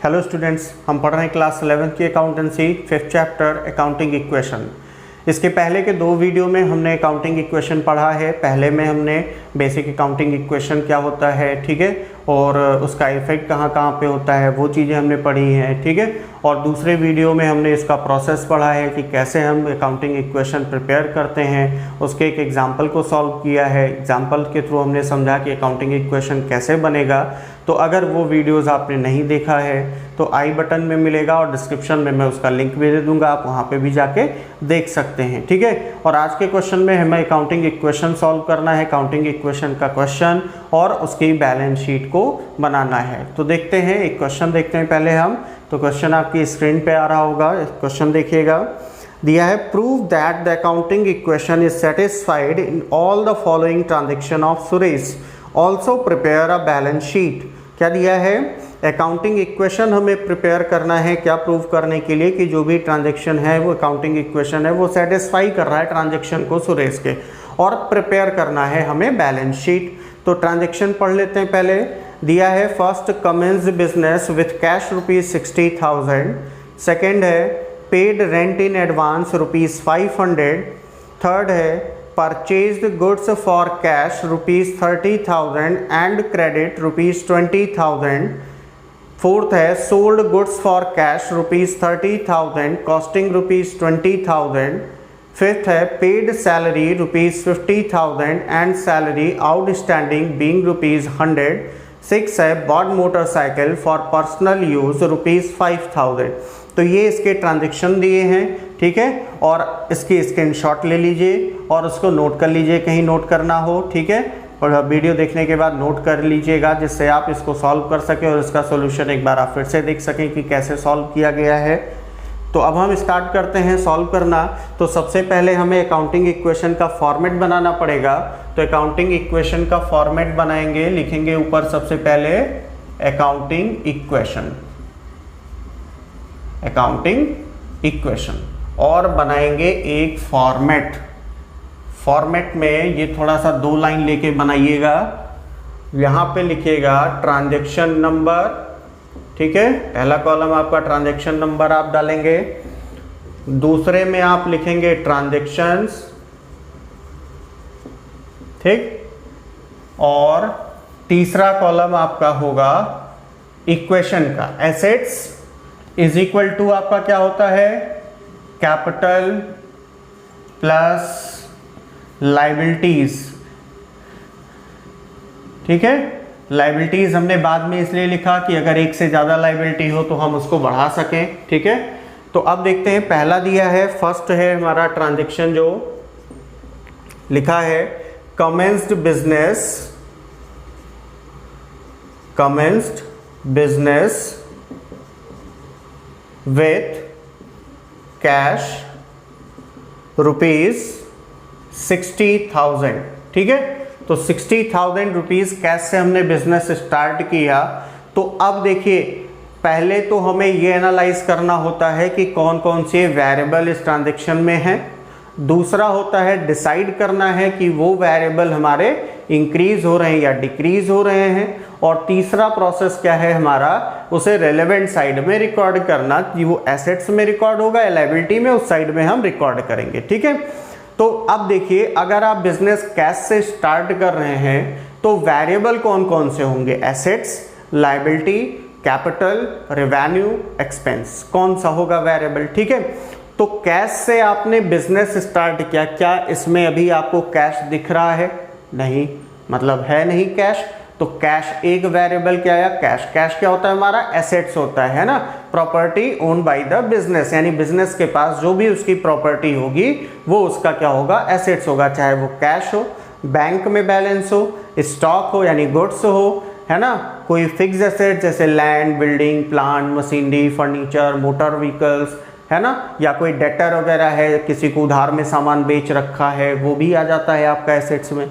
Hello students, हम पढ़ रहे हैं क्लास 11th की accountancy 5th chapter accounting equation. इसके पहले के 2 वीडियो में हमने अकाउंटिंग इक्वेशन पढ़ा है। पहले में हमने बेसिक अकाउंटिंग इक्वेशन क्या होता है, ठीक है, और उसका इफेक्ट कहाँ कहाँ पे होता है, वो चीज़ें हमने पढ़ी हैं, ठीक है। और दूसरे वीडियो में हमने इसका प्रोसेस पढ़ा है कि कैसे हम अकाउंटिंग इक्वेशन प्रिपेयर करते हैं, उसके एक एग्जाम्पल को सॉल्व किया है। एग्जाम्पल के थ्रू हमने समझा कि अकाउंटिंग इक्वेशन कैसे बनेगा। तो अगर वो वीडियोस आपने नहीं देखा है तो आई बटन में मिलेगा और डिस्क्रिप्शन में मैं उसका लिंक भी दे दूंगा, आप वहाँ पे भी जाके देख सकते हैं, ठीक है। और आज के क्वेश्चन में हमें अकाउंटिंग इक्वेशन सॉल्व करना है, अकाउंटिंग इक्वेशन का क्वेश्चन और उसकी बैलेंस शीट को बनाना है। तो देखते हैं, एक क्वेश्चन देखते हैं पहले हम। तो क्वेश्चन आपकी स्क्रीन पे आ रहा होगा, क्वेश्चन देखिएगा। दिया है, prove that the accounting equation is satisfied in all the following transaction of Suresh, also prepare a balance sheet. क्या दिया है, अकाउंटिंग इक्वेशन हमें प्रिपेयर करना है, क्या प्रूव करने के लिए कि जो भी ट्रांजैक्शन है वो अकाउंटिंग इक्वेशन है वो सेटिस्फाई कर रहा है ट्रांजैक्शन को सुरेश के, और प्रिपेयर करना है हमें बैलेंस शीट। तो ट्रांजैक्शन पढ़ लेते हैं पहले। दिया है, first commences business with cash ₹60,000। Second है paid rent in advance ₹500। Third है purchased goods for cash ₹30,000 and credit ₹20,000. Fourth है sold goods for cash ₹30,000 costing ₹20,000. Fifth है paid salary ₹50,000 and salary outstanding being ₹100. Six है bought motorcycle for personal use ₹5,000। तो ये इसके transaction दिए हैं, ठीक है, और इसकी स्क्रीनशॉट ले लीजिए और उसको नोट कर लीजिए, कहीं नोट करना हो, ठीक है। और वीडियो देखने के बाद नोट कर लीजिएगा जिससे आप इसको सॉल्व कर सकें और इसका सॉल्यूशन एक बार आप फिर से देख सकें कि कैसे सॉल्व किया गया है। तो अब हम स्टार्ट करते हैं सॉल्व करना। तो सबसे पहले हमें अकाउंटिंग इक्वेशन का फॉर्मेट बनाना पड़ेगा। तो अकाउंटिंग इक्वेशन का फॉर्मेट बनाएंगे, लिखेंगे ऊपर सबसे पहले अकाउंटिंग इक्वेशन, अकाउंटिंग इक्वेशन, और बनाएंगे एक फॉर्मेट। फॉर्मेट में ये थोड़ा सा 2 लाइन लेके बनाइएगा। यहाँ पे लिखिएगा ट्रांजैक्शन नंबर, ठीक है, पहला कॉलम आपका ट्रांजैक्शन नंबर आप डालेंगे, दूसरे में आप लिखेंगे ट्रांजैक्शंस, ठीक, और तीसरा कॉलम आपका होगा इक्वेशन का। एसेट्स इज इक्वल टू आपका क्या होता है, कैपिटल प्लस लायबिलिटीज, ठीक है। लायबिलिटीज हमने बाद में इसलिए लिखा कि अगर एक से ज्यादा लायबिलिटी हो तो हम उसको बढ़ा सकें, ठीक है। तो अब देखते हैं, पहला दिया है, फर्स्ट है हमारा ट्रांजैक्शन जो लिखा है, commenced business, commenced business with cash ₹60,000, ठीक है। तो 60,000 रुपीज कैश से हमने बिजनेस स्टार्ट किया। तो अब देखिए, पहले तो हमें ये एनालाइज करना होता है कि कौन कौन से वेरिएबल इस ट्रांजैक्शन में है। दूसरा होता है डिसाइड करना है कि वो वेरिएबल हमारे इंक्रीज हो रहे हैं या डिक्रीज हो रहे हैं। और तीसरा प्रोसेस क्या है हमारा, उसे रेलेवेंट साइड में रिकॉर्ड करना, कि वो एसेट्स में रिकॉर्ड होगा या लायबिलिटी में, उस साइड में हम रिकॉर्ड करेंगे, ठीक है। तो अब देखिए, अगर आप बिजनेस कैश से स्टार्ट कर रहे हैं तो वेरिएबल कौन कौन से होंगे, assets, liability, capital, revenue, expense, कौन सा होगा वेरिएबल, ठीक है। तो कैश से आपने बिजनेस स्टार्ट किया, क्या इसमें अभी आपको कैश दिख रहा है, नहीं, मतलब है नहीं कैश। तो कैश एक वेरिएबल क्या आया, कैश। कैश क्या होता है हमारा, एसेट्स होता है ना, property owned by the business, यानी बिजनेस के पास जो भी उसकी प्रॉपर्टी होगी वो उसका क्या होगा, एसेट्स होगा, चाहे वो कैश हो, बैंक में बैलेंस हो, स्टॉक हो यानी गुड्स हो, है ना, कोई फिक्स एसेट जैसे land, building, plant, machinery, furniture, motor vehicles, है ना, या कोई डेटर वगैरह है, किसी को उधार में सामान बेच रखा है, वो भी आ जाता है आपका एसेट्स में।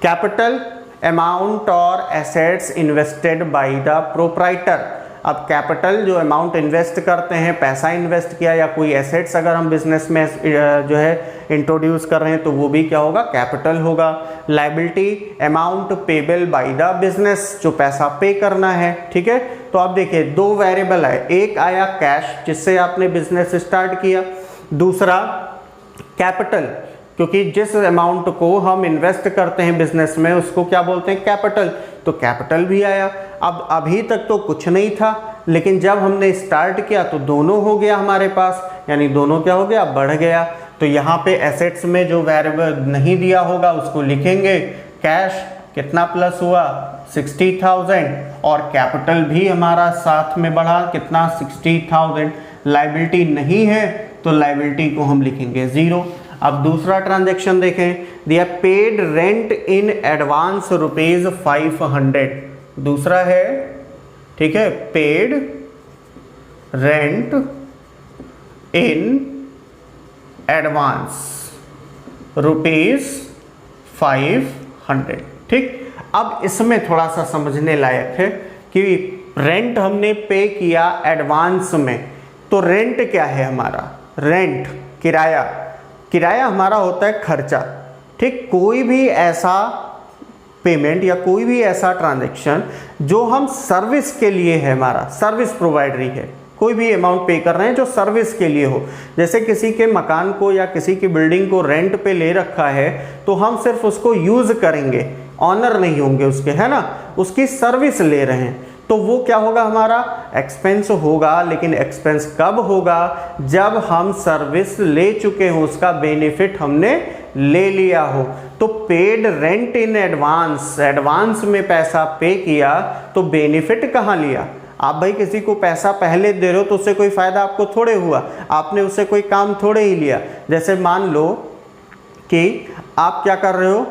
कैपिटल, अमाउंट और assets invested by the proprietor, अब कैपिटल जो अमाउंट इन्वेस्ट करते हैं, पैसा इन्वेस्ट किया या कोई एसेट्स अगर हम बिजनेस में जो है इंट्रोड्यूस कर रहे हैं तो वो भी क्या होगा, कैपिटल होगा। Liability amount payable by the business, जो पैसा पे करना है, ठीक है। तो अब देखिए दो वेरिएबल है, एक आया कैश जिससे आपने बिजनेस स्टार्ट किया, दूसरा कैपिटल, क्योंकि जिस अमाउंट को हम इन्वेस्ट करते हैं बिजनेस में उसको क्या बोलते हैं, कैपिटल। तो कैपिटल भी आया। अब अभी तक तो कुछ नहीं था, लेकिन जब हमने स्टार्ट किया तो दोनों हो गया हमारे पास, यानी दोनों क्या हो गया, बढ़ गया। तो यहाँ पे एसेट्स में जो वेरिएबल नहीं दिया होगा उसको लिखेंगे, कैश कितना प्लस हुआ 60,000 और कैपिटल भी हमारा साथ में बढ़ा कितना 60,000। लायबिलिटी नहीं है तो लायबिलिटी को हम लिखेंगे 0। अब दूसरा ट्रांजैक्शन देखें, दिया पेड रेंट इन एडवांस ₹500। दूसरा है, ठीक है, पेड रेंट इन एडवांस ₹500, ठीक। अब इसमें थोड़ा सा समझने लायक है कि रेंट हमने पे किया एडवांस में, तो रेंट क्या है हमारा, रेंट किराया, किराया हमारा होता है खर्चा, ठीक। कोई भी ऐसा पेमेंट या कोई भी ऐसा ट्रांजैक्शन जो हम सर्विस के लिए है, हमारा सर्विस प्रोवाइडरी है, कोई भी अमाउंट पे कर रहे हैं जो सर्विस के लिए हो, जैसे किसी के मकान को या किसी की बिल्डिंग को रेंट पे ले रखा है तो हम सिर्फ उसको यूज करेंगे, ऑनर नहीं होंगे उसके, है ना, उसकी सर्विस ले रहे हैं, तो वो क्या होगा, हमारा एक्सपेंस होगा। लेकिन एक्सपेंस कब होगा, जब हम सर्विस ले चुके हो, उसका बेनिफिट हमने ले लिया हो। तो paid rent in advance, advance में पैसा पे किया तो बेनिफिट कहाँ लिया। आप भाई किसी को पैसा पहले दे रहे हो तो उससे कोई फायदा आपको थोड़े हुआ, आपने उससे कोई काम थोड़े ही लिया। जैसे मान लो कि आप क्या कर रहे हो,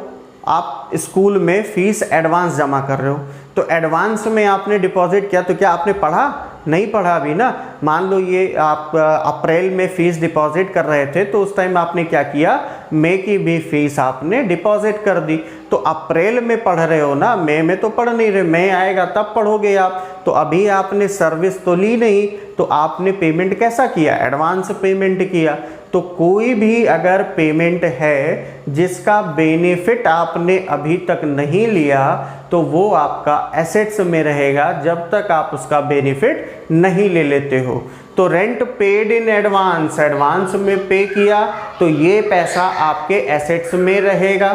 आप स्कूल में फीस एडवांस जमा कर रहे हो, तो एडवांस में आपने डिपॉजिट किया, तो क्या आपने पढ़ा, नहीं पढ़ा अभी ना। मान लो ये आप अप्रैल में फीस डिपॉजिट कर रहे थे तो उस टाइम आपने क्या किया, मई की भी फीस आपने डिपॉजिट कर दी। तो अप्रैल में पढ़ रहे हो ना, मई में तो पढ़ नहीं रहे, मई आएगा तब पढ़ोगे आप। तो अभी आपने सर्विस तो ली नहीं, तो आपने पेमेंट कैसा किया, एडवांस पेमेंट किया। तो कोई भी अगर पेमेंट है जिसका बेनिफिट आपने अभी तक नहीं लिया तो वो आपका एसेट्स में रहेगा जब तक आप उसका बेनिफिट नहीं ले लेते हो। तो rent paid in advance, advance में पे किया तो ये पैसा आपके एसेट्स में रहेगा,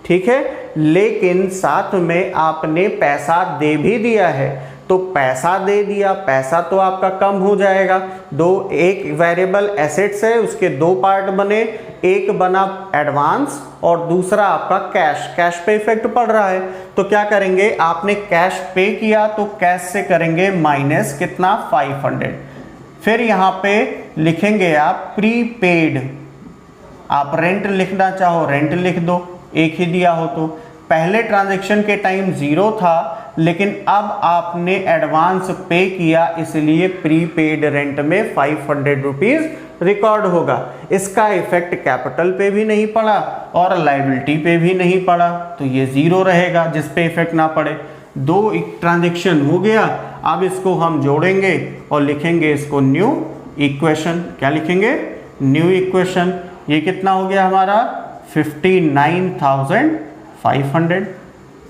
ठीक है। लेकिन साथ में आपने पैसा दे भी दिया है, तो पैसा दे दिया, पैसा तो आपका कम हो जाएगा। एक वेरिएबल एसेट्स है, उसके दो पार्ट बने, एक बना एडवांस और दूसरा आपका कैश, कैश पे इफेक्ट पड़ रहा है। तो क्या करेंगे, आपने कैश पे किया तो कैश से करेंगे माइनस कितना 500, फिर यहाँ पे लिखेंगे आप प्रीपेड। आप रेंट लिखना चाहो रेंट लिख दो, एक ही दिया हो तो। पहले ट्रांजैक्शन के टाइम 0 था, लेकिन अब आपने एडवांस पे किया इसलिए प्रीपेड रेंट में 500 रुपीज रिकॉर्ड होगा। इसका इफेक्ट कैपिटल पे भी नहीं पड़ा और लायबिलिटी पे भी नहीं पड़ा, तो ये 0 रहेगा जिस पे इफेक्ट ना पड़े। दो ट्रांजैक्शन हो गया, अब इसको हम जोड़ेंगे और लिखेंगे इसको न्यू इक्वेशन। क्या लिखेंगे, न्यू इक्वेशन। ये कितना हो गया हमारा 59,500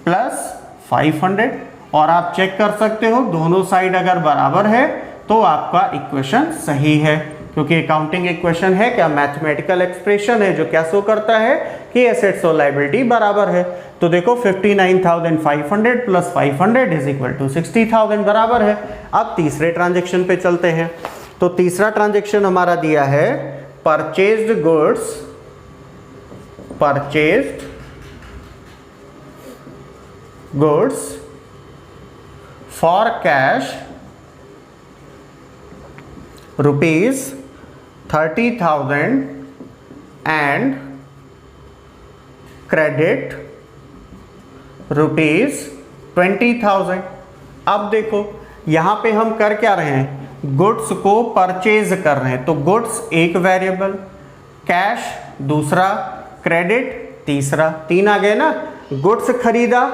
प्लस 500, और आप चेक कर सकते हो दोनों साइड अगर बराबर है तो आपका इक्वेशन सही है, क्योंकि अकाउंटिंग इक्वेशन है क्या, मैथमेटिकल एक्सप्रेशन है जो क्या शो करता है कि एसेट्स और लायबिलिटी बराबर है। तो देखो 59,500 प्लस 500 इज इक्वल टू 60,000 बराबर है। अब तीसरे ट्रांजेक्शन पे चलते हैं। तो तीसरा ट्रांजेक्शन हमारा दिया है purchased goods for cash ₹30,000 and credit ₹20,000। अब देखो यहां पे हम कर क्या रहे हैं, गुड्स को परचेज कर रहे हैं। तो गुड्स एक वेरिएबल, कैश दूसरा, क्रेडिट तीसरा, 3 आ गए ना। गुड्स खरीदा,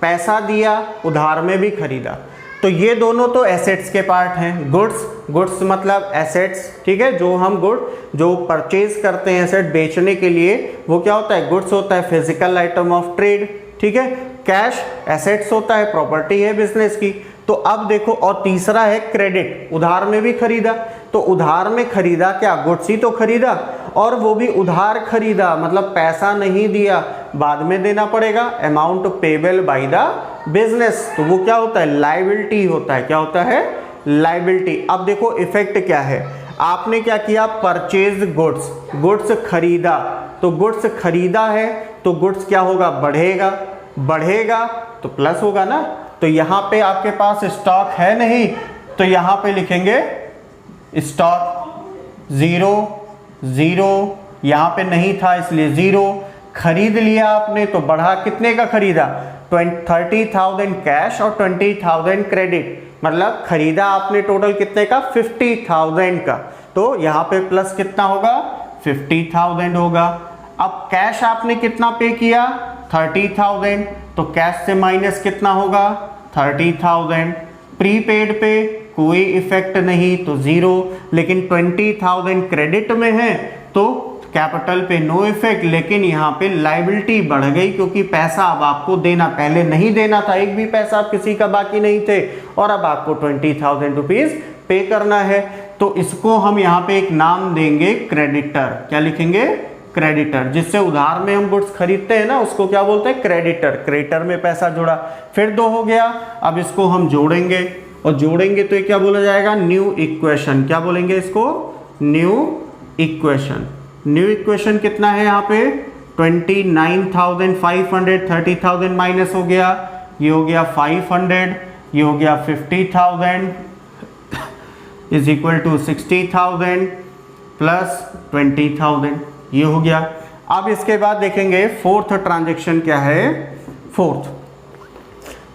पैसा दिया, उधार में भी खरीदा, तो ये दोनों तो एसेट्स के पार्ट हैं। गुड्स मतलब एसेट्स, ठीक है, जो हम जो परचेज करते हैं एसेट बेचने के लिए, वो क्या होता है, गुड्स होता है, फिजिकल आइटम ऑफ ट्रेड, ठीक है। कैश एसेट्स होता है, प्रॉपर्टी है बिजनेस की। तो अब देखो, और तीसरा है क्रेडिट, उधार में भी खरीदा। तो उधार में खरीदा क्या, गुड्स ही तो खरीदा, और वो भी उधार खरीदा, मतलब पैसा नहीं दिया, बाद में देना पड़ेगा, amount payable by the business. तो वो क्या होता है, लायबिलिटी होता है। क्या होता है, लायबिलिटी। अब देखो इफेक्ट क्या है, आपने क्या किया, परचेज गुड्स खरीदा। तो गुड्स खरीदा है तो गुड्स क्या होगा, बढ़ेगा तो प्लस होगा ना। तो यहां पे आपके पास स्टॉक है नहीं, तो यहां पे लिखेंगे स्टॉक, जीरो, यहां पे नहीं था इसलिए 0। खरीद लिया आपने तो बढ़ा, कितने का खरीदा, 30,000 कैश और 20,000 क्रेडिट, मतलब खरीदा आपने टोटल कितने का, 50,000 का। तो यहां पे प्लस कितना होगा, 50,000 होगा। अब कैश आपने कितना पे किया, 30,000, तो कैश से माइनस कितना होगा, 30,000। प्रीपेड पे कोई इफेक्ट नहीं तो 0, लेकिन 20,000 क्रेडिट में है तो कैपिटल पे नो इफेक्ट, लेकिन यहाँ पे लायबिलिटी बढ़ गई क्योंकि पैसा अब आपको देना, पहले नहीं देना था, एक भी पैसा आप किसी का बाकी नहीं थे, और अब आपको 20,000 रुपीज पे करना है। तो इसको हम यहाँ पे एक नाम देंगे क्रेडिटर। क्या लिखेंगे, क्रेडिटर। जिससे उधार में हम गुड्स खरीदते हैं ना, उसको क्या बोलते हैं, क्रेडिटर। क्रेडिटर में पैसा जुड़ा, फिर 2 हो गया। अब इसको हम जोड़ेंगे, और जोड़ेंगे तो ये क्या बोला जाएगा, न्यू इक्वेशन। क्या बोलेंगे इसको, न्यू इक्वेशन। न्यू इक्वेशन कितना है यहाँ पे, 29,500, 30,000 माइनस हो गया, ये हो गया 500, ये हो गया 50,000 इज इक्वल टू 60,000 प्लस 20,000, ये हो गया। अब इसके बाद देखेंगे फोर्थ ट्रांजैक्शन क्या है,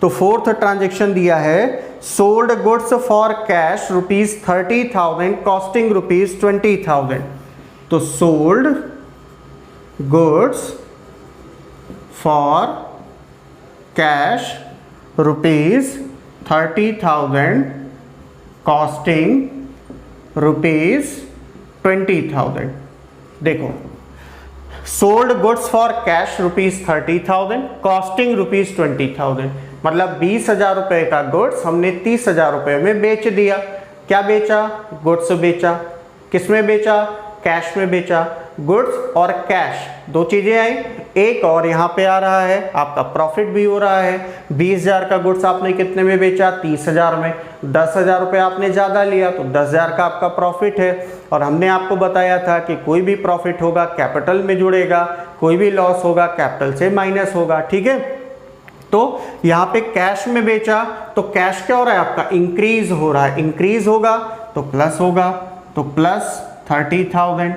तो फोर्थ ट्रांजैक्शन दिया है, sold goods for cash ₹30,000 costing ₹20,000। तो sold goods for cash ₹30,000 costing ₹20,000। देखो, sold goods for cash ₹30,000 costing ₹20,000, मतलब 20,000 रुपए का गुड्स हमने 30,000 रुपए में बेच दिया। क्या बेचा, गुड्स बेचा। किसमें बेचा, कैश में बेचा। गुड्स और कैश दो चीजें आई, एक और यहाँ पे आ रहा है, आपका प्रॉफिट भी हो रहा है। 20,000 का गुड्स आपने कितने में बेचा, 30,000 में। 10,000 रुपये आपने ज़्यादा लिया तो 10,000 का आपका प्रॉफिट है। और हमने आपको बताया था कि कोई भी प्रॉफिट होगा कैपिटल में जुड़ेगा, कोई भी लॉस होगा कैपिटल से माइनस होगा, ठीक है। तो यहाँ पे कैश में बेचा तो कैश क्या हो रहा है आपका, इंक्रीज हो रहा है। इंक्रीज होगा तो प्लस होगा, तो प्लस 30,000।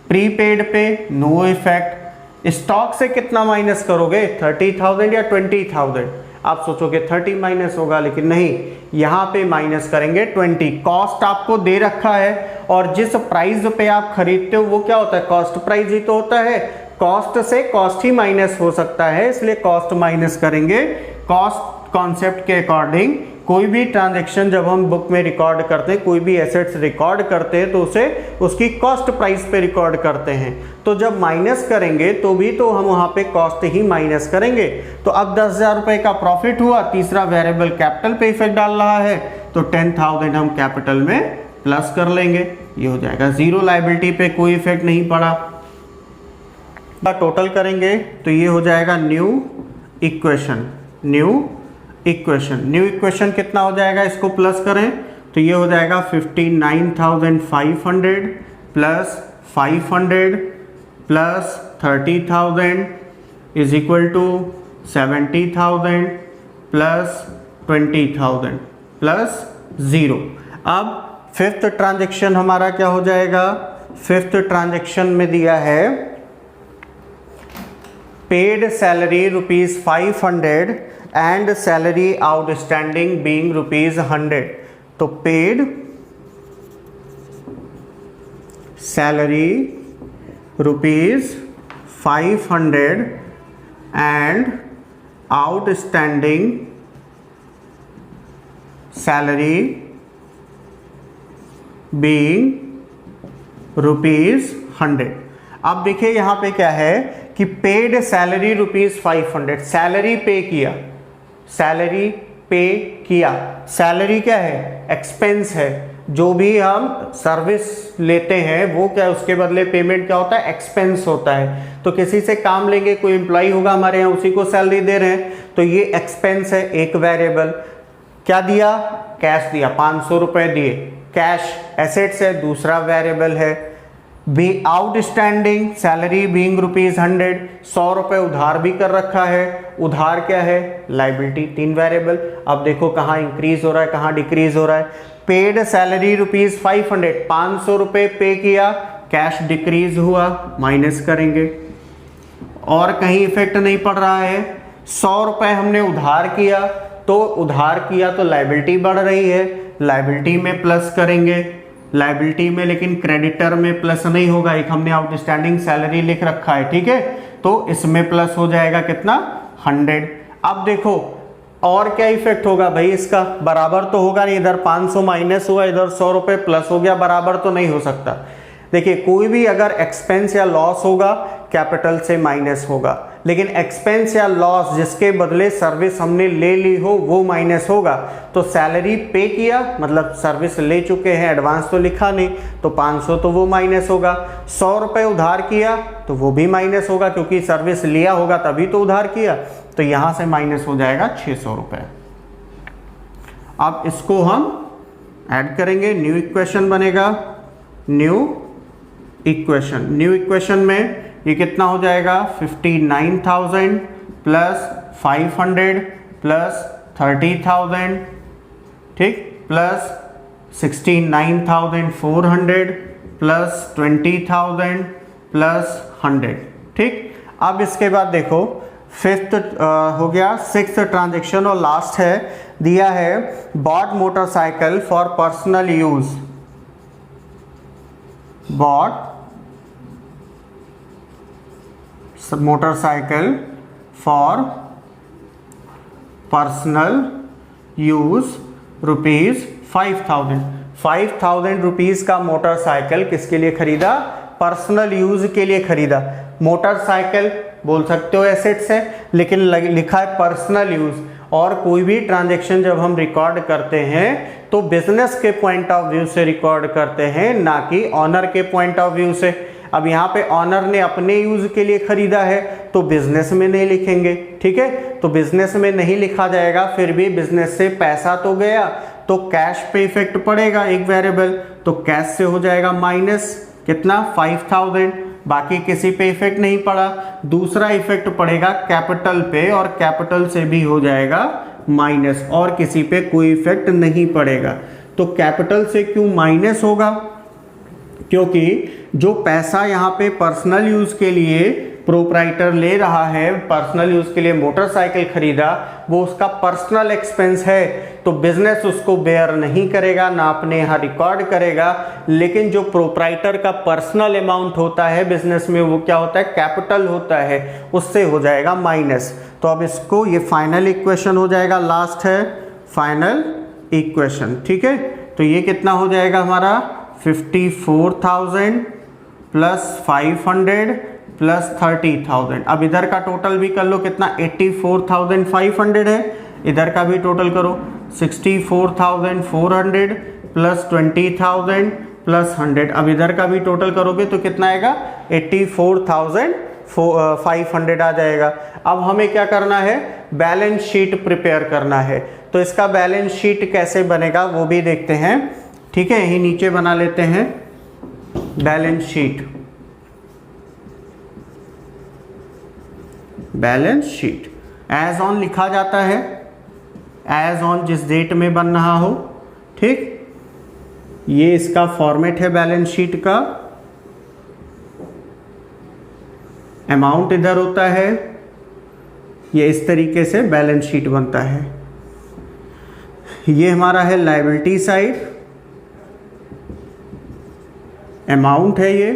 प्रीपेड पे नो इफेक्ट। स्टॉक से कितना माइनस करोगे, 30,000 या 20,000। आप सोचोगे 30 माइनस होगा, लेकिन नहीं, यहाँ पे माइनस करेंगे 20। कॉस्ट आपको दे रखा है, और जिस प्राइस पे आप खरीदते हो वो क्या होता है, कॉस्ट प्राइस ही तो होता है। कॉस्ट से कॉस्ट ही माइनस हो सकता है, इसलिए कॉस्ट माइनस करेंगे। कॉस्ट कॉन्सेप्ट के अकॉर्डिंग कोई भी ट्रांजैक्शन जब हम बुक में रिकॉर्ड करते हैं, कोई भी एसेट्स रिकॉर्ड करते हैं, तो उसे उसकी कॉस्ट प्राइस पे रिकॉर्ड करते हैं। तो जब माइनस करेंगे तो भी तो हम वहाँ पे कॉस्ट ही माइनस करेंगे। तो अब 10,000 रुपये का प्रॉफिट हुआ, तीसरा वेरिएबल कैपिटल पे इफेक्ट डाल रहा है, तो 10,000 हम कैपिटल में प्लस कर लेंगे, ये हो जाएगा 0। लायबिलिटी पे कोई इफेक्ट नहीं पड़ा। टोटल करेंगे तो ये हो जाएगा न्यू इक्वेशन। न्यू इक्वेशन कितना हो जाएगा, इसको प्लस करें तो ये हो जाएगा 59,500 plus 500 plus 30,000 is equal to 70,000 plus 20,000 plus 0। अब फिफ्थ ट्रांजैक्शन हमारा क्या हो जाएगा, फिफ्थ ट्रांजैक्शन में दिया है paid salary ₹500 and salary outstanding being ₹100। तो paid salary ₹500 and outstanding salary being ₹100। अब देखिए यहाँ पे क्या है कि पेड सैलरी ₹500, सैलरी पे किया, सैलरी पे किया। सैलरी क्या है? एक्सपेंस है। जो भी हम सर्विस लेते हैं वो क्या है, उसके बदले पेमेंट क्या होता है? एक्सपेंस होता है। तो किसी से काम लेंगे, कोई एम्प्लॉय होगा हमारे यहाँ, उसी को सैलरी दे रहे हैं, तो ये एक्सपेंस है, एक वेरिएबल। क्या दिया? कैश दिया, 500 रुपए दिए, कैश एसेट्स है, दूसरा वेरिएबल है। बी आउटस्टैंडिंग सैलरी बीइंग ₹100, 100 रुपए उधार भी कर रखा है, उधार क्या है? Liability, 3 variable. अब देखो कहाँ इंक्रीज हो रहा है, कहाँ डिक्रीज हो रहा है। पेड सैलरी ₹500, 500 रुपए पे किया, कैश डिक्रीज हुआ, माइनस करेंगे। और कहीं इफेक्ट नहीं पड़ रहा है। 100 रुपए हमने उधार किया, तो उधार किया तो लाइबिलिटी बढ़ रही है, लाइबिलिटी में प्लस करेंगे, लाइबिलिटी में, लेकिन क्रेडिटर में प्लस नहीं होगा, एक हमने आउटस्टैंडिंग सैलरी लिख रखा है, ठीक है, तो इसमें प्लस हो जाएगा कितना? 100। अब देखो और क्या इफेक्ट होगा भाई, इसका बराबर तो होगा नहीं, इधर 500 माइनस हुआ, इधर 100 रुपए प्लस हो गया, बराबर तो नहीं हो सकता। देखिए कोई भी अगर एक्सपेंस या लॉस होगा कैपिटल से माइनस होगा, लेकिन एक्सपेंस या लॉस जिसके बदले सर्विस हमने ले ली हो वो माइनस होगा। तो सैलरी पे किया मतलब सर्विस ले चुके हैं, एडवांस तो लिखा नहीं, तो 500 तो वो माइनस होगा। 100 रुपए उधार किया तो वो भी माइनस होगा, क्योंकि सर्विस लिया होगा तभी तो उधार किया, तो यहां से माइनस हो जाएगा 600 रुपए। अब इसको हम ऐड करेंगे, न्यू इक्वेशन बनेगा, न्यू इक्वेशन में ये कितना हो जाएगा? 59,000 प्लस 500 प्लस 30,000, ठीक, प्लस 69,400 प्लस 20,000 प्लस 100, ठीक। अब इसके बाद देखो फिफ्थ हो गया, सिक्स्थ ट्रांजेक्शन और लास्ट है, दिया है bought motorcycle for personal use, bought motorcycle for personal use ₹5,000। 5,000 rupees का मोटरसाइकिल किसके लिए खरीदा? पर्सनल यूज के लिए खरीदा। मोटरसाइकिल बोल सकते हो एसेट्स है, लेकिन लिखा है पर्सनल यूज। और कोई भी ट्रांजैक्शन जब हम रिकॉर्ड करते हैं तो बिजनेस के पॉइंट ऑफ व्यू से रिकॉर्ड करते हैं, ना कि ऑनर के पॉइंट ऑफ व्यू से। अब यहाँ पे ऑनर ने अपने यूज के लिए खरीदा है तो बिजनेस में नहीं लिखेंगे, ठीक है, तो बिजनेस में नहीं लिखा जाएगा। फिर भी बिजनेस से पैसा तो गया तो कैश पे इफेक्ट पड़ेगा, एक वेरिएबल, तो कैश से हो जाएगा माइनस कितना? 5,000। बाकी किसी पे इफेक्ट नहीं पड़ा। दूसरा इफेक्ट पड़ेगा कैपिटल पे, और कैपिटल से भी हो जाएगा माइनस, और किसी पे कोई इफेक्ट नहीं पड़ेगा। तो कैपिटल से क्यों माइनस होगा? क्योंकि जो पैसा यहाँ पे पर्सनल यूज के लिए प्रोप्राइटर ले रहा है, पर्सनल यूज के लिए मोटरसाइकिल खरीदा, वो उसका पर्सनल एक्सपेंस है, तो बिजनेस उसको बेयर नहीं करेगा, ना अपने यहाँ रिकॉर्ड करेगा। लेकिन जो प्रोप्राइटर का पर्सनल अमाउंट होता है बिजनेस में, वो क्या होता है? कैपिटल होता है, उससे हो जाएगा माइनस। तो अब इसको, ये फाइनल इक्वेशन हो जाएगा, लास्ट है फाइनल इक्वेशन, ठीक है। तो ये कितना हो जाएगा हमारा? 54,000 प्लस 500 प्लस 30,000। अब इधर का टोटल भी कर लो, कितना? 84,500 है। इधर का भी टोटल करो, 64,400 प्लस 20,000 प्लस 100। अब इधर का भी टोटल करोगे तो कितना आएगा? 84,500 आ जाएगा। अब हमें क्या करना है? बैलेंस शीट प्रिपेयर करना है। तो इसका बैलेंस शीट कैसे बनेगा वो भी देखते हैं, ठीक है। यही नीचे बना लेते हैं balance sheet. Balance sheet as on लिखा जाता है, एज ऑन जिस डेट में बन रहा हो, ठीक। ये इसका फॉर्मेट है बैलेंस शीट का। अमाउंट इधर होता है, ये इस तरीके से बैलेंस शीट बनता है। ये हमारा है लायबिलिटी साइड, अमाउंट है ये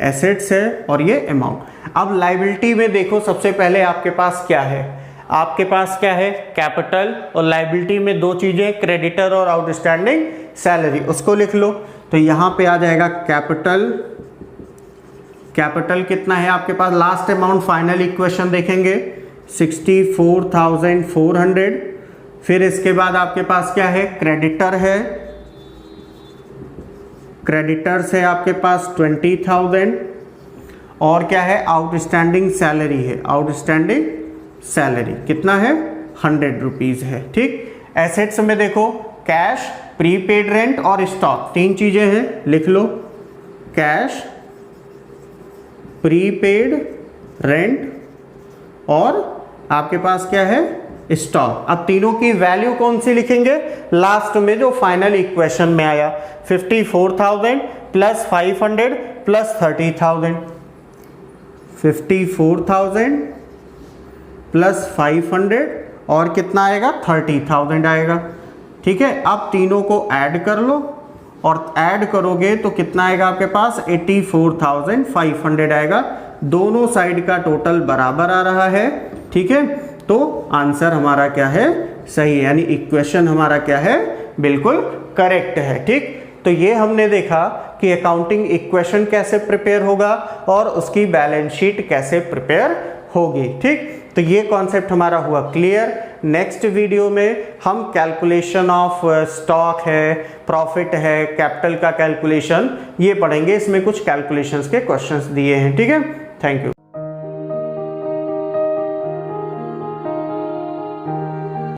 एसेट्स है, और ये अमाउंट। अब लायबिलिटी में देखो, सबसे पहले आपके पास क्या है? आपके पास क्या है, कैपिटल, और लायबिलिटी में दो चीजें, क्रेडिटर और आउटस्टैंडिंग सैलरी, उसको लिख लो। तो यहां पे आ जाएगा कैपिटल, कैपिटल कितना है आपके पास, लास्ट अमाउंट फाइनल इक्वेशन देखेंगे 64,400। फिर इसके बाद आपके पास क्या है, क्रेडिटर है, क्रेडिटर्स है आपके पास 20,000, और क्या है, आउटस्टैंडिंग सैलरी है, आउटस्टैंडिंग सैलरी कितना है, 100 रुपीज़ है। ठीक, एसेट्स में देखो कैश, प्रीपेड रेंट और स्टॉक, तीन चीजें हैं, लिख लो, कैश, प्रीपेड रेंट और आपके पास क्या है, स्टॉक। अब तीनों की वैल्यू कौन सी लिखेंगे, लास्ट में जो फाइनल इक्वेशन में आया, 54,000 प्लस 500 प्लस 30,000, 54,000 प्लस 500 और कितना आएगा, 30,000 आएगा। ठीक है, अब तीनों को ऐड कर लो और ऐड करोगे तो कितना आएगा आपके पास, 84,500 आएगा। दोनों साइड का टोटल बराबर आ रहा है। ठीक है, तो आंसर हमारा क्या है, सही है, यानी इक्वेशन हमारा क्या है, बिल्कुल करेक्ट है। ठीक, तो ये हमने देखा कि अकाउंटिंग इक्वेशन कैसे प्रिपेयर होगा और उसकी बैलेंस शीट कैसे प्रिपेयर होगी। ठीक, तो ये कॉन्सेप्ट हमारा हुआ क्लियर। नेक्स्ट वीडियो में हम कैलकुलेशन ऑफ स्टॉक है, प्रॉफिट है, कैपिटल का कैलकुलेशन, ये पढ़ेंगे। इसमें कुछ कैलकुलेशंस के क्वेश्चंस दिए हैं। ठीक है, थैंक यू।